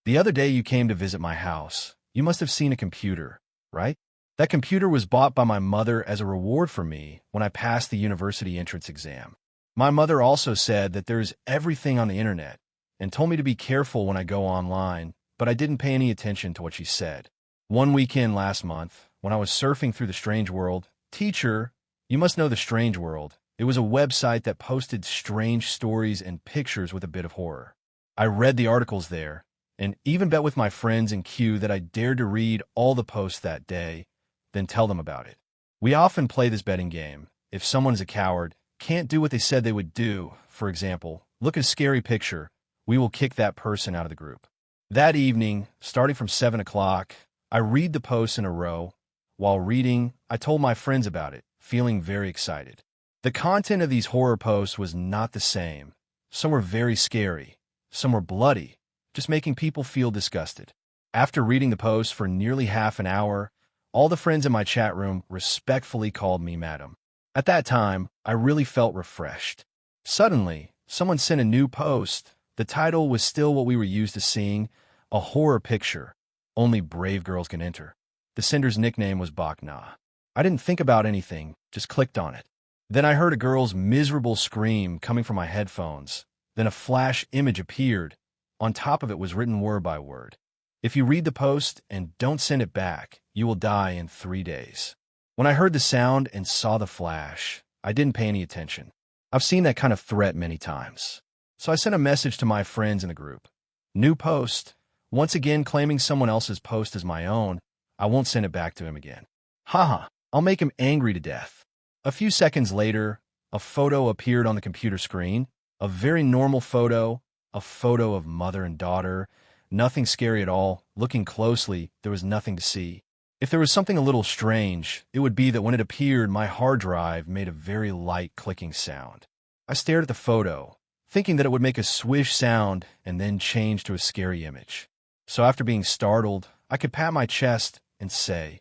The other day you came to visit my house. You must have seen a computer, right? That computer was bought by my mother as a reward for me when I passed the university entrance exam. My mother also said that there's everything on the internet and told me to be careful when I go online, but I didn't pay any attention to what she said. One weekend last month, when I was surfing through the Strange World, teacher, you must know the Strange World. It was a website that posted strange stories and pictures with a bit of horror. I read the articles there, and even bet with my friends in queue that I dared to read all the posts that day, then tell them about it. We often play this betting game. If someone is a coward, can't do what they said they would do, for example, look at a scary picture, we will kick that person out of the group. That evening, starting from 7 o'clock, I read the posts in a row. While reading, I told my friends about it, feeling very excited. The content of these horror posts was not the same. Some were very scary. Some were bloody, just making people feel disgusted. After reading the posts for nearly half an hour, all the friends in my chat room respectfully called me madam. At that time, I really felt refreshed. Suddenly, someone sent a new post. The title was still what we were used to seeing, a horror picture. Only brave girls can enter. The sender's nickname was Bakna. I didn't think about anything, just clicked on it. Then I heard a girl's miserable scream coming from my headphones. Then a flash image appeared. On top of it was written word by word. If you read the post and don't send it back, you will die in 3 days. When I heard the sound and saw the flash, I didn't pay any attention. I've seen that kind of threat many times. So I sent a message to my friends in the group. New post. Once again claiming someone else's post as my own, I won't send it back to him again. Haha, I'll make him angry to death. A few seconds later, a photo appeared on the computer screen. A very normal photo, a photo of mother and daughter. Nothing scary at all. Looking closely, there was nothing to see. If there was something a little strange, it would be that when it appeared, my hard drive made a very light clicking sound. I stared at the photo, thinking that it would make a swish sound and then change to a scary image. So after being startled, I could pat my chest and say,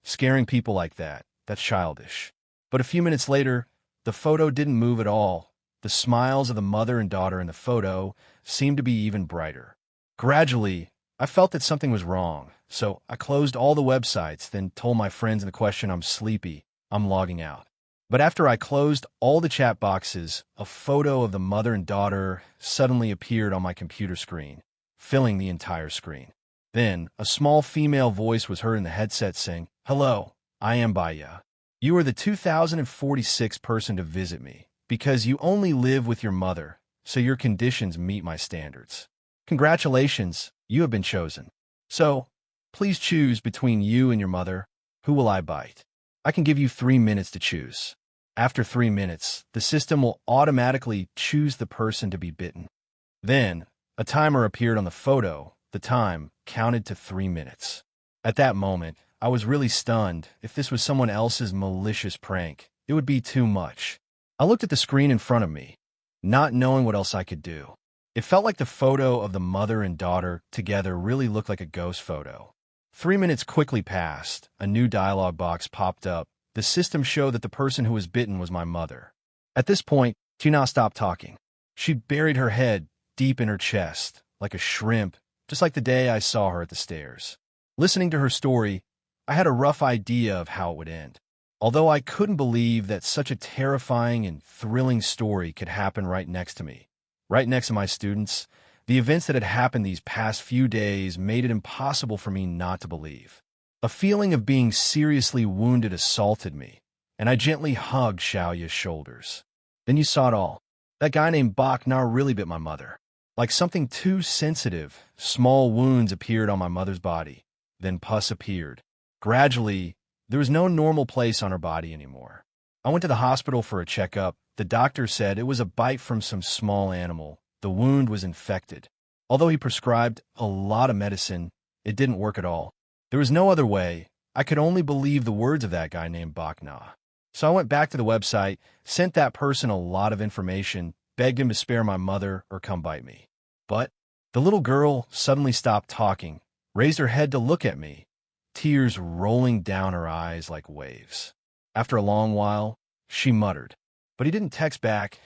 scaring people like that, that's childish. But a few minutes later, the photo didn't move at all. The smiles of the mother and daughter in the photo seemed to be even brighter. Gradually, I felt that something was wrong, so I closed all the websites, then told my friends in the question, I'm sleepy, I'm logging out. But after I closed all the chat boxes, a photo of the mother and daughter suddenly appeared on my computer screen, filling the entire screen. Then, a small female voice was heard in the headset saying, hello, I am Baya. You are the 2046th person to visit me, because you only live with your mother, so your conditions meet my standards. Congratulations, you have been chosen. So, please choose between you and your mother. Who will I bite? I can give you 3 minutes to choose. After 3 minutes, the system will automatically choose the person to be bitten. Then, a timer appeared on the photo. The time counted to 3 minutes. At that moment, I was really stunned. If this was someone else's malicious prank, it would be too much. I looked at the screen in front of me, not knowing what else I could do. It felt like the photo of the mother and daughter together really looked like a ghost photo. 3 minutes quickly passed. A new dialog box popped up. The system showed that the person who was bitten was my mother. At this point, Tina stopped talking. She buried her head deep in her chest, like a shrimp, just like the day I saw her at the stairs. Listening to her story, I had a rough idea of how it would end. Although I couldn't believe that such a terrifying and thrilling story could happen right next to me. Right next to my students, the events that had happened these past few days made it impossible for me not to believe. A feeling of being seriously wounded assaulted me, and I gently hugged Xiaoya's shoulders. Then you saw it all. That guy named Bak Na really bit my mother. Like something too sensitive, small wounds appeared on my mother's body. Then pus appeared. Gradually, there was no normal place on her body anymore. I went to the hospital for a checkup. The doctor said it was a bite from some small animal. The wound was infected. Although he prescribed a lot of medicine, it didn't work at all. There was no other way. I could only believe the words of that guy named Bakna. So I went back to the website, sent that person a lot of information, begged him to spare my mother or come bite me. But the little girl suddenly stopped talking, raised her head to look at me, tears rolling down her eyes like waves. After a long while, she muttered. But he didn't text back.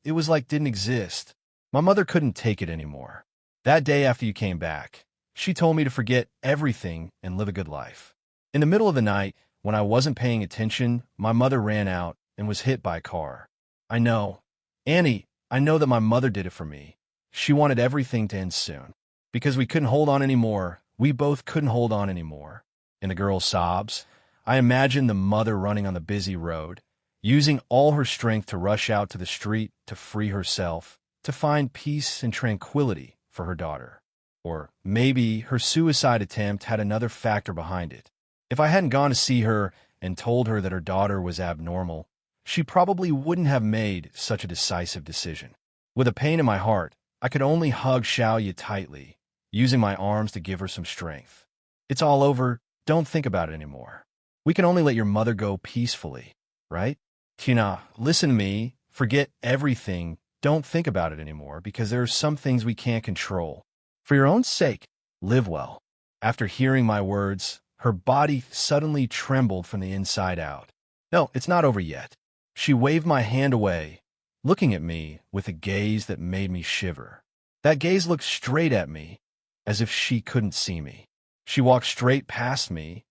It was like didn't exist. My mother couldn't take it anymore. That day after you came back, She told me to forget everything and live a good life. In the middle of the night, when I wasn't paying attention, my mother ran out and was hit by a car. I know. Annie, I know that my mother did it for me. She wanted everything to end soon. Because we couldn't hold on anymore, we both couldn't hold on anymore. In the girl's sobs, I imagined the mother running on the busy road, using all her strength to rush out to the street to free herself, to find peace and tranquility for her daughter. Or maybe her suicide attempt had another factor behind it. If I hadn't gone to see her and told her that her daughter was abnormal, she probably wouldn't have made such a decisive decision. With a pain in my heart, I could only hug Xiaoya tightly, using my arms to give her some strength. It's all over. Don't think about it anymore. We can only let your mother go peacefully, right? Tina, listen to me. Forget everything. Don't think about it anymore because there are some things we can't control. For your own sake, live well. After hearing my words, her body suddenly trembled from the inside out. No, it's not over yet. She waved my hand away, looking at me with a gaze that made me shiver. That gaze looked straight at me, as if she couldn't see me. She walked straight past me,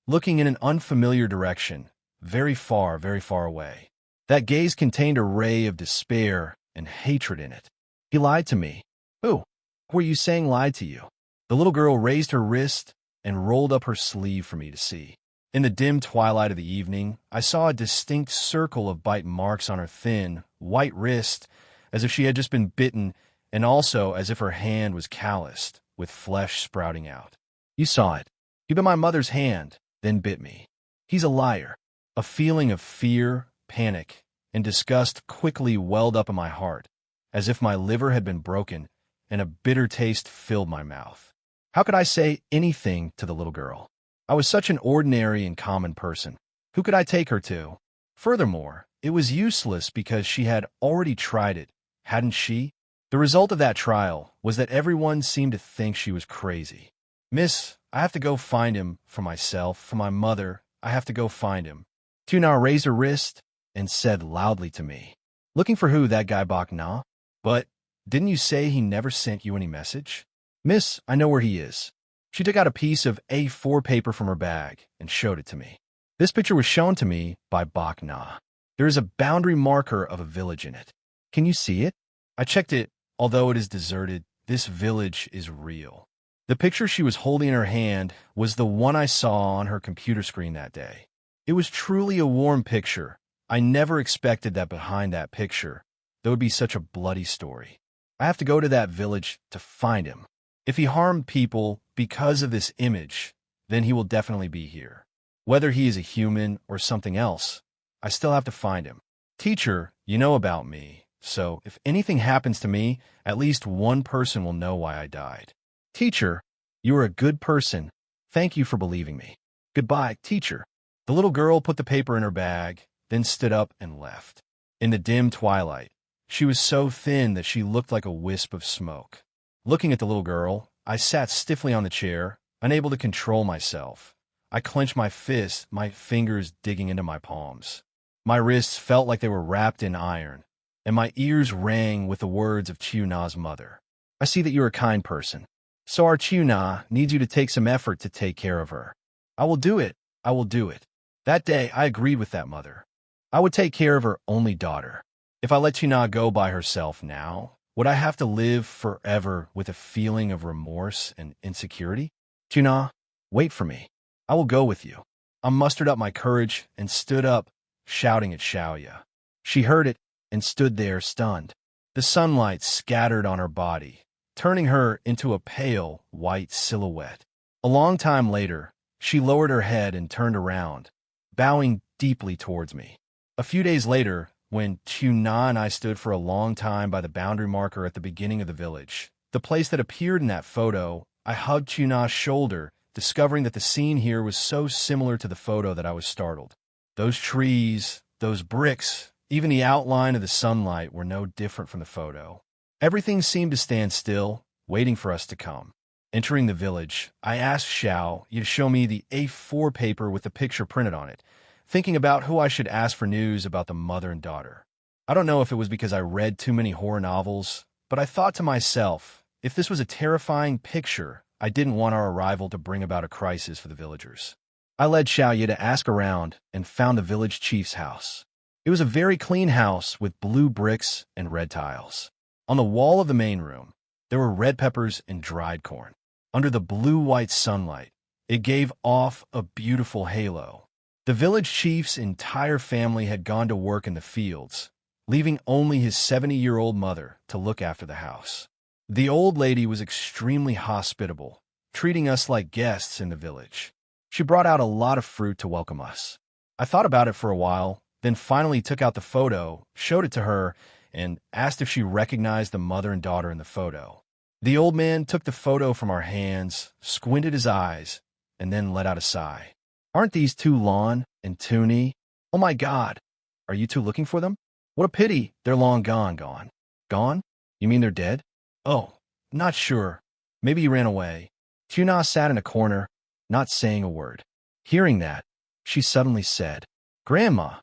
looking in an unfamiliar direction, very far away. That gaze contained a ray of despair and hatred in it. He lied to me. Who? Who are you saying lied to you? The little girl raised her wrist and rolled up her sleeve for me to see. In the dim twilight of the evening, I saw a distinct circle of bite marks on her thin, white wrist, as if she had just been bitten, and also as if her hand was calloused, with flesh sprouting out. You saw it. You bit my mother's hand, then bit me. He's a liar. A feeling of fear, panic, and disgust quickly welled up in my heart, as if my liver had been broken, and a bitter taste filled my mouth. How could I say anything to the little girl? I was such an ordinary and common person. Who could I take her to? Furthermore, it was useless because she had already tried it, hadn't she? The result of that trial was that everyone seemed to think she was crazy. Miss, I have to go find him for myself, for my mother. I have to go find him. Tuna raised her wrist and said loudly to me, Looking for who, that guy Bak Na? But didn't you say he never sent you any message? Miss, I know where he is. She took out a piece of A4 paper from her bag and showed it to me. This picture was shown to me by Bak Na. There is a boundary marker of a village in it. Can you see it? I checked it. Although it is deserted, this village is real. The picture she was holding in her hand was the one I saw on her computer screen that day. It was truly a warm picture. I never expected that behind that picture, there would be such a bloody story. I have to go to that village to find him. If he harmed people because of this image, then he will definitely be here. Whether he is a human or something else, I still have to find him. Teacher, you know about me, so if anything happens to me, at least one person will know why I died. Teacher, you are a good person. Thank you for believing me. Goodbye, teacher. The little girl put the paper in her bag, then stood up and left. In the dim twilight, she was so thin that she looked like a wisp of smoke. Looking at the little girl, I sat stiffly on the chair, unable to control myself. I clenched my fists, my fingers digging into my palms. My wrists felt like they were wrapped in iron, and my ears rang with the words of Chiu Na's mother. I see that you're a kind person. So our Chiu Na needs you to take some effort to take care of her. I will do it. I will do it. That day, I agreed with that mother. I would take care of her only daughter. If I let Chiu Na go by herself now, would I have to live forever with a feeling of remorse and insecurity? Chiu Na, wait for me. I will go with you. I mustered up my courage and stood up, shouting at Xiaoya. She heard it and stood there stunned. The sunlight scattered on her body, turning her into a pale, white silhouette. A long time later, she lowered her head and turned around, bowing deeply towards me. A few days later, when Chiu Na and I stood for a long time by the boundary marker at the beginning of the village, the place that appeared in that photo, I hugged Chiu Na's shoulder, discovering that the scene here was so similar to the photo that I was startled. Those trees, those bricks, even the outline of the sunlight were no different from the photo. Everything seemed to stand still, waiting for us to come. Entering the village, I asked Xiao to show me the A4 paper with the picture printed on it, thinking about who I should ask for news about the mother and daughter. I don't know if it was because I read too many horror novels, but I thought to myself, if this was a terrifying picture, I didn't want our arrival to bring about a crisis for the villagers. I led Xiaoye to ask around and found the village chief's house. It was a very clean house with blue bricks and red tiles. On the wall of the main room, there were red peppers and dried corn. Under the blue-white sunlight, it gave off a beautiful halo. The village chief's entire family had gone to work in the fields, leaving only his 70-year-old mother to look after the house. The old lady was extremely hospitable, treating us like guests in the village. She brought out a lot of fruit to welcome us. I thought about it for a while, then finally took out the photo, showed it to her, and asked if she recognized the mother and daughter in the photo. The old man took the photo from our hands, squinted his eyes, and then let out a sigh. Aren't these Tu Lan and Tu Ni? Oh my God! Are you two looking for them? What a pity, they're long gone. Gone? You mean they're dead? Oh, not sure. Maybe he ran away. Tu Na sat in a corner, not saying a word. Hearing that, she suddenly said, Grandma,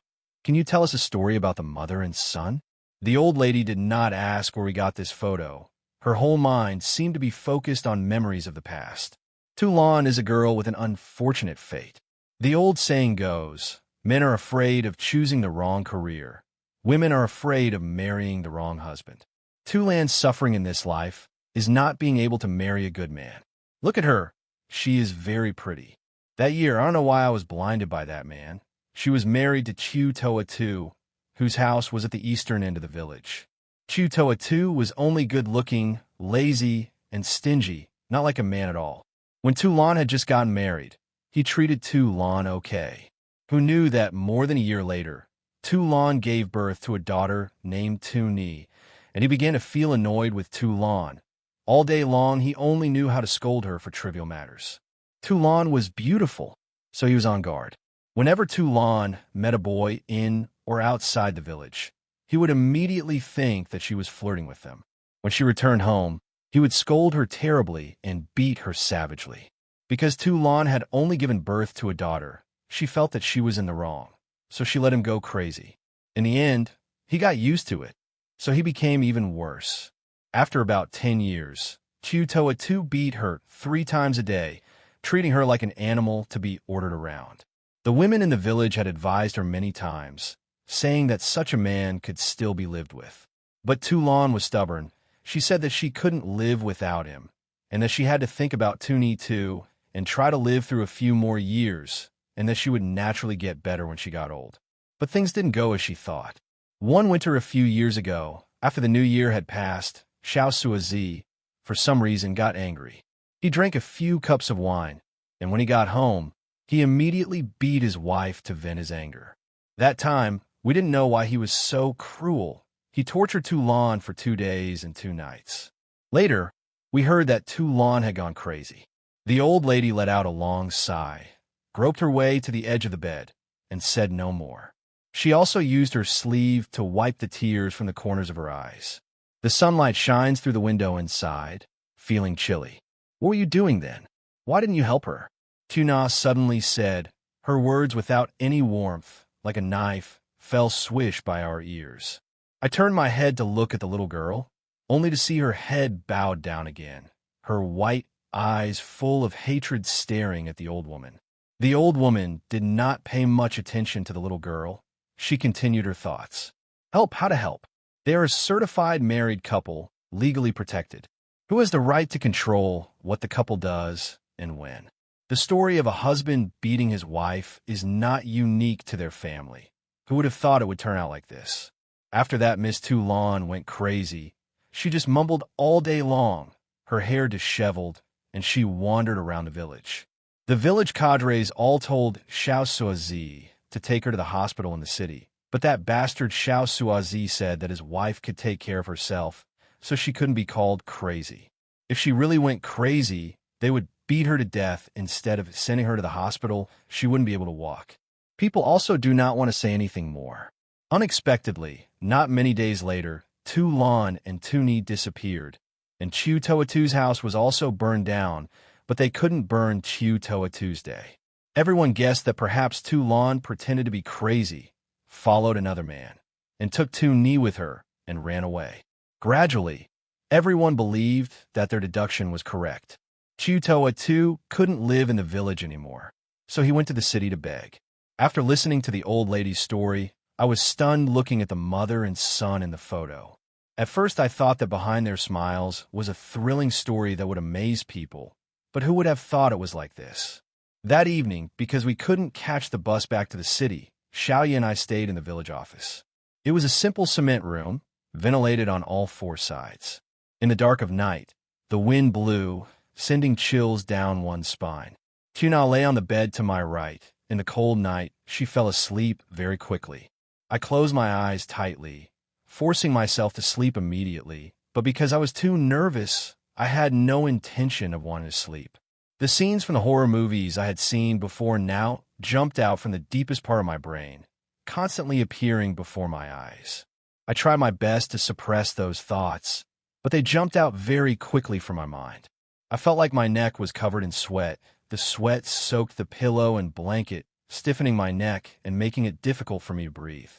can you tell us a story about the mother and son? The old lady did not ask where we got this photo. Her whole mind seemed to be focused on memories of the past. Tu Lan is a girl with an unfortunate fate. The old saying goes, men are afraid of choosing the wrong career. Women are afraid of marrying the wrong husband. Tu Lan's suffering in this life is not being able to marry a good man. Look at her. She is very pretty. That year, I don't know why I was blinded by that man. She was married to Chu Toa Tu, whose house was at the eastern end of the village. Chu Toa Tu was only good-looking, lazy, and stingy, not like a man at all. When Tu Lan had just gotten married, he treated Tu Lan okay. Who knew that more than a year later, Tu Lan gave birth to a daughter named Tu Ni, and he began to feel annoyed with Tu Lan. All day long, he only knew how to scold her for trivial matters. Tu Lan was beautiful, so he was on guard. Whenever Tu Lan met a boy in or outside the village, he would immediately think that she was flirting with them. When she returned home, he would scold her terribly and beat her savagely. Because Tu Lan had only given birth to a daughter, she felt that she was in the wrong, so she let him go crazy. In the end, he got used to it, so he became even worse. After about 10 years, Chu Toa Tu beat her 3 times a day, treating her like an animal to be ordered around. The women in the village had advised her many times, saying that such a man could still be lived with. But Tu Lan was stubborn. She said that she couldn't live without him, and that she had to think about Tu Ni too, and try to live through a few more years, and that she would naturally get better when she got old. But things didn't go as she thought. One winter a few years ago, after the new year had passed, Xiao Suazi, for some reason, got angry. He drank a few cups of wine, and when he got home, he immediately beat his wife to vent his anger. That time, we didn't know why he was so cruel. He tortured Tu Lan for 2 days and 2 nights. Later, we heard that Tu Lan had gone crazy. The old lady let out a long sigh, groped her way to the edge of the bed, and said no more. She also used her sleeve to wipe the tears from the corners of her eyes. The sunlight shines through the window inside, feeling chilly. What were you doing then? Why didn't you help her? Tu Na suddenly said, her words without any warmth, like a knife, fell swish by our ears. I turned my head to look at the little girl, only to see her head bowed down again, her white eyes full of hatred staring at the old woman. The old woman did not pay much attention to the little girl. She continued her thoughts. Help? How to help? They are a certified married couple, legally protected. Who has the right to control what the couple does and when? The story of a husband beating his wife is not unique to their family. Who would have thought it would turn out like this? After that, Miss Tu Lan went crazy. She just mumbled all day long, her hair disheveled, and she wandered around the village. The village cadres all told Xiao Suazi to take her to the hospital in the city, but that bastard Xiao Suazi said that his wife could take care of herself, so she couldn't be called crazy. If she really went crazy, they would beat her to death instead of sending her to the hospital. She wouldn't be able to walk. People also do not want to say anything more. Unexpectedly, not many days later, Tu Lan and Tu Ni disappeared, and Chu Toa Tu's house was also burned down, but they couldn't burn Chu Toa Tu's day. Everyone guessed that perhaps Tu Lan pretended to be crazy, followed another man, and took Tu Ni with her and ran away. Gradually, everyone believed that their deduction was correct. Chiutoa, too, couldn't live in the village anymore, so he went to the city to beg. After listening to the old lady's story, I was stunned looking at the mother and son in the photo. At first I thought that behind their smiles was a thrilling story that would amaze people, but who would have thought it was like this? That evening, because we couldn't catch the bus back to the city, Xiaoya and I stayed in the village office. It was a simple cement room, ventilated on all four sides. In the dark of night, the wind blew, sending chills down one's spine. Tuna lay on the bed to my right. In the cold night, she fell asleep very quickly. I closed my eyes tightly, forcing myself to sleep immediately, but because I was too nervous, I had no intention of wanting to sleep. The scenes from the horror movies I had seen before now jumped out from the deepest part of my brain, constantly appearing before my eyes. I tried my best to suppress those thoughts, but they jumped out very quickly from my mind. I felt like my neck was covered in sweat. The sweat soaked the pillow and blanket, stiffening my neck and making it difficult for me to breathe.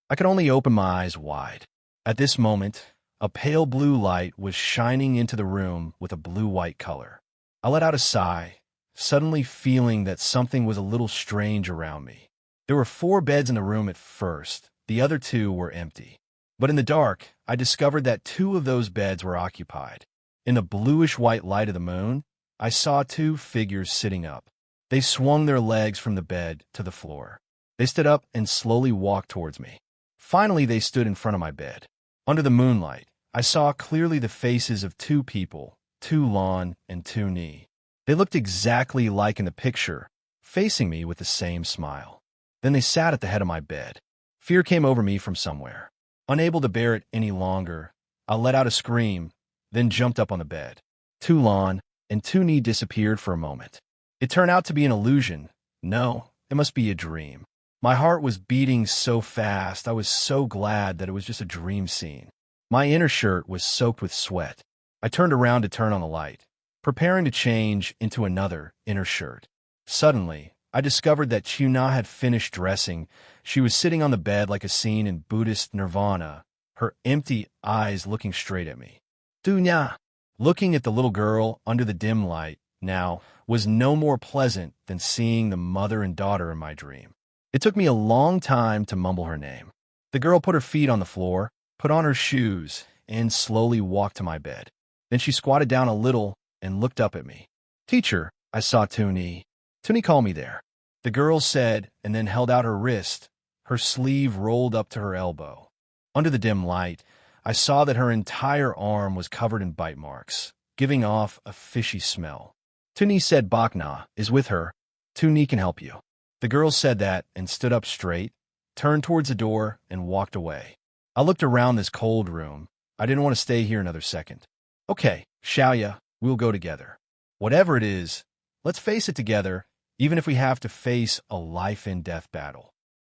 I could only open my eyes wide. At this moment, a pale blue light was shining into the room with a blue-white color. I let out a sigh, suddenly feeling that something was a little strange around me. There were 4 beds in the room at first. The other 2 were empty. But in the dark, I discovered that 2 of those beds were occupied. In the bluish-white light of the moon, I saw 2 figures sitting up. They swung their legs from the bed to the floor. They stood up and slowly walked towards me. Finally, they stood in front of my bed. Under the moonlight, I saw clearly the faces of 2 people, Lan and Ni. They looked exactly like in the picture, facing me with the same smile. Then they sat at the head of my bed. Fear came over me from somewhere. Unable to bear it any longer, I let out a scream, then jumped up on the bed. Lan and Ni disappeared for a moment. It turned out to be an illusion. No, it must be a dream. My heart was beating so fast, I was so glad that it was just a dream scene. My inner shirt was soaked with sweat. I turned around to turn on the light, preparing to change into another inner shirt. Suddenly, I discovered that Chuna had finished dressing. She was sitting on the bed like a scene in Buddhist nirvana, her empty eyes looking straight at me. Dunya! Looking at the little girl under the dim light now was no more pleasant than seeing the mother and daughter in my dream. It took me a long time to mumble her name. The girl put her feet on the floor, put on her shoes, and slowly walked to my bed. Then she squatted down a little and looked up at me. Teacher, I saw Tuni. Tuni called me there. The girl said, and then held out her wrist, her sleeve rolled up to her elbow. Under the dim light, I saw that her entire arm was covered in bite marks, giving off a fishy smell. Tuni said Bakna is with her. Tuni can help you. The girl said that and stood up straight, turned towards the door, and walked away. I looked around this cold room. I didn't want to stay here another second. Okay, Xiaoya, we'll go together. Whatever it is, let's face it together, even if we have to face a life-and-death battle.